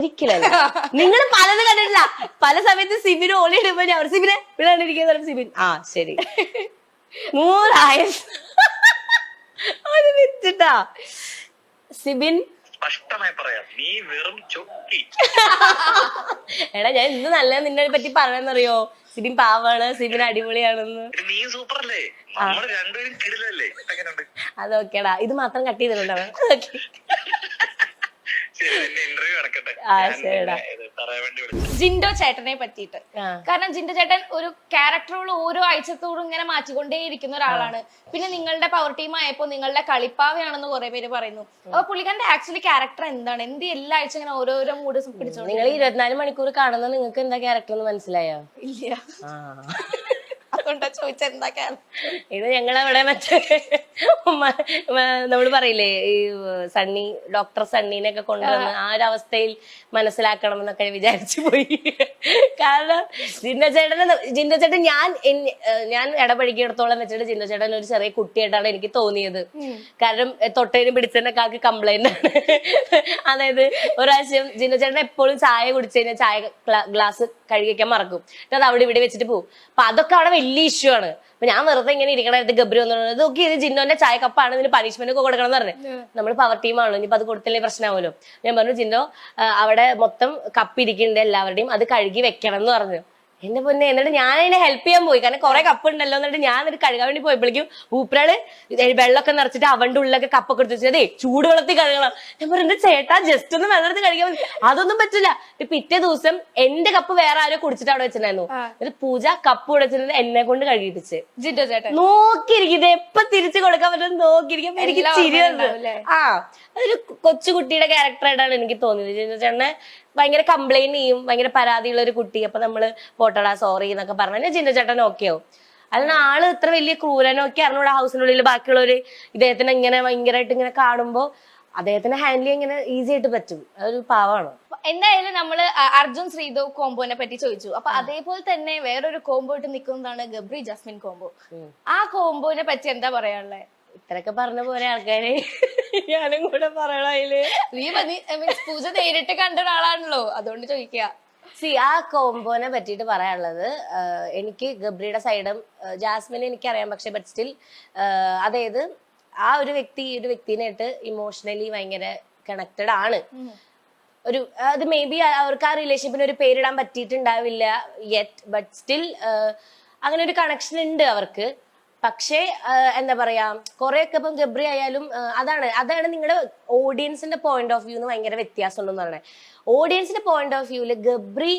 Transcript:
ഒരിക്കലല്ല. നിങ്ങൾ പലത് കണ്ടിട്ടില്ല. പല സമയത്ത് സിബിന് ഓടി ഇടുമ്പോ ഞാൻ സിബിനെ വിടാണ്ടിരിക്കുന്ന സിബിൻ ശരി 100 അത് വെച്ചിട്ടാ സിബിൻ സ്പഷ്ടമായി പറയാം, നീ വെറും ചൊക്കി. എടാ ഞാൻ ഇന്ന് നല്ല നിന്നെ പറ്റി പറയാന്നറിയോ, സിബിൻ പാവാണ്, സിബിൻ അടിപൊളിയാണെന്ന്. നീ സൂപ്പർ അല്ലേ, നമ്മള് രണ്ടുപേരും കിടിലല്ലേ? എങ്ങനെയുണ്ട്? അതൊക്കെടാ, ഇത് മാത്രം കട്ട് ചെയ്തിട്ടുണ്ടാവും. ഇന്റർവ്യൂ നടക്കട്ടെ. ശരിടാ. പറയാൻ വേണ്ടി വിളിച്ചു. ജിൻഡോ ചേട്ടനെ പറ്റിയിട്ട്. കാരണം ജിൻഡോ ചേട്ടൻ ഒരു ക്യാരക്ടറുകൾ ഓരോ ആഴ്ചത്തോടും ഇങ്ങനെ മാറ്റിക്കൊണ്ടേയിരിക്കുന്ന ഒരാളാണ്. പിന്നെ നിങ്ങളുടെ പവർ ടീം ആയപ്പോ നിങ്ങളുടെ കളിപ്പാവയാണെന്ന് കുറെ പേര് പറയുന്നു. അപ്പൊ പുള്ളിക്കാരന്റെ ആക്ച്വലി ക്യാരക്ടർ എന്താണ്? എന്ത് എല്ലാ ആഴ്ച ഇങ്ങനെ ഓരോരോ മൂഡ് പിടിച്ചോണ്ട് നിങ്ങൾ 24 മണിക്കൂർ കാണുന്ന നിങ്ങൾക്ക് എന്താ ക്യാരക്ടർ എന്ന് മനസ്സിലായോ? ഇല്ല, അതുകൊണ്ടാ ചോദിച്ച എന്താ ഇത് ഞങ്ങളവിടെ മറ്റേ നമ്മള് പറയില്ലേ ഈ സണ്ണി, ഡോക്ടർ സണ്ണീനെയൊക്കെ കൊണ്ടുവന്ന് ആ ഒരു അവസ്ഥയിൽ മനസ്സിലാക്കണം എന്നൊക്കെ വിചാരിച്ചു പോയി. കാരണം ജിൻഡോ ചേട്ടൻ ഞാൻ ഇടപഴകിയിടത്തോളം വെച്ചിട്ട് ജിൻഡോ ചേട്ടൻ ഒരു ചെറിയ കുട്ടിയായിട്ടാണ് എനിക്ക് തോന്നിയത്. കാരണം തൊട്ടതിനും പിടിച്ചതിനൊക്കെ ആൾക്ക് കംപ്ലൈന്റ് ആണ്. അതായത് ഒരാഴ്ച ജിൻഡോ ചേട്ടൻ എപ്പോഴും ചായ കുടിച്ചു കഴിഞ്ഞാൽ ചായ ഗ്ലാസ് കഴുകി വെക്കാൻ മറക്കും. അത് അവിടെ ഇവിടെ വെച്ചിട്ട് പോകും. അപ്പൊ അതൊക്കെ അവിടെ വലിയ ഇഷ്യൂ ആണ്. അപ്പൊ ഞാൻ വെറുതെ ഇങ്ങനെ ഇരിക്കണത് ഗബ്രി വന്നത് നോക്കി, ഇത് ജിന്നോന്റെ ചായ കപ്പാണ്, ഇതിന് പണിഷ്മെന്റ് ഒക്കെ കൊടുക്കണം എന്ന് പറഞ്ഞു. നമ്മൾ പവർ ടീമാണല്ലോ, ഇനിയിപ്പോ അത് കൊടുത്തില്ലേ പ്രശ്നമാവുമല്ലോ. ഞാൻ പറഞ്ഞു ജിന്നോ അവിടെ മൊത്തം കപ്പ് ഇരിക്കുന്നുണ്ട് എല്ലാവരുടെയും, അത് കഴുകി വെക്കണം എന്ന് പറഞ്ഞു. എന്റെ പൊന്നെ, എന്നിട്ട് ഞാൻ അതിനെ ഹെൽപ്പ് ചെയ്യാൻ പോയി. കാരണം കുറെ കപ്പ് ഉണ്ടല്ലോ. എന്നിട്ട് ഞാൻ അത് കഴുകാൻ വേണ്ടി പോയപ്പോഴേക്കും ഊപ്പരാള് വെള്ളമൊക്കെ നിറച്ചിട്ട് അവന്റെ ഉള്ളിലൊക്കെ കപ്പൊക്കെ എടുത്ത് വെച്ചതേ ചൂടുവെള്ളത്തിൽ കഴുകണം. ഞാൻ പറഞ്ഞു ചേട്ടാ ജസ്റ്റ് ഒന്ന് വെള്ളത്തിൽ കഴുകാൻ, അതൊന്നും പറ്റില്ല. പിറ്റേ ദിവസം എന്റെ കപ്പ് വേറെ ആരോ കുടിച്ചിട്ട് അവിടെ വെച്ചിട്ടുണ്ടായിരുന്നു. എന്നിട്ട് പൂജ കപ്പ് കുടിച്ചിട്ട് എന്നെ കൊണ്ട് കഴുകിപ്പിച്ച്. ജിൻഡോ ചേട്ടൻ നോക്കിയിരിക്കുന്നത് എപ്പൊ തിരിച്ചു കൊടുക്കാൻ പറ്റും നോക്കിയിരിക്കും. എനിക്ക് ചിരി വന്നു. അതൊരു കൊച്ചുകുട്ടിയുടെ ക്യാരക്ടറായിട്ടാണ് എനിക്ക് തോന്നിയത്. ജിൻഡോ ചേട്ടനെ ഭയങ്കര കംപ്ലൈന്റ് ചെയ്യും, ഭയങ്കര പരാതിയുള്ള ഒരു കുട്ടി. അപ്പൊ നമ്മള് പോട്ടടാ സോറി എന്നൊക്കെ പറഞ്ഞാൽ ജിൻഡോ ചേട്ടൻ ഓക്കെ ആവും. അല്ലാതെ ആള് ഇത്ര വലിയ ക്രൂരനൊക്കെ അറിഞ്ഞൂടെ ഹൗസിനുള്ളിൽ ബാക്കിയുള്ളവര് ഇദ്ദേഹത്തിനെ ഇങ്ങനെ ഭയങ്കരമായിട്ട് ഇങ്ങനെ കാണുമ്പോ അദ്ദേഹത്തിന് ഹാൻഡിൽ ചെയ്യാൻ ഇങ്ങനെ ഈസി ആയിട്ട് പറ്റും. അതൊരു പാവാണ്. എന്തായാലും നമ്മള് അർജുൻ ശ്രീധോ കോംബോനെ പറ്റി ചോദിച്ചു. അപ്പൊ അതേപോലെ തന്നെ വേറൊരു കോംബോ ഇട്ട് നിൽക്കുന്നതാണ് ഗബ്രി ജാസ്മിൻ കോംബോ. ആ കോംബോനെ പറ്റി എന്താ പറയാനുള്ളത്? ഇത്രയൊക്കെ പറഞ്ഞ പോലെ ആൾക്കാര് ഞാനും കൂടെ പറയണ അതില്. പൂജ നേരിട്ട് കണ്ട ഒരാളാണല്ലോ, അതുകൊണ്ട് ചോദിക്കുക. ആ കോംബോനെ പറ്റിയിട്ട് പറയാനുള്ളത്, എനിക്ക് ഗബ്രിയുടെ സൈഡും ജാസ്മിനെ എനിക്കറിയാം. പക്ഷെ ബട്ട് സ്റ്റിൽ അതായത് ആ ഒരു വ്യക്തിനായിട്ട് ഇമോഷണലി ഭയങ്കര കണക്റ്റഡ് ആണ്. അത് മേ ബി അവർക്ക് ആ റിലേഷൻഷിപ്പിന് ഒരു പേരിടാൻ പറ്റിയിട്ടുണ്ടാവില്ല യെറ്റ്, ബട്ട് സ്റ്റിൽ അങ്ങനെ ഒരു കണക്ഷൻ ഉണ്ട് അവർക്ക്. പക്ഷേ എന്താ പറയാ, കുറെയൊക്കെ ഇപ്പം ഗബ്രി ആയാലും അതാണ് നിങ്ങളുടെ ഓഡിയൻസിന്റെ പോയിന്റ് ഓഫ് വ്യൂ ഭയങ്കര വ്യത്യാസം ഉണ്ടെന്ന് പറയണേ. ഓഡിയൻസിന്റെ പോയിന്റ് ഓഫ് വ്യൂല് ഗബ്രി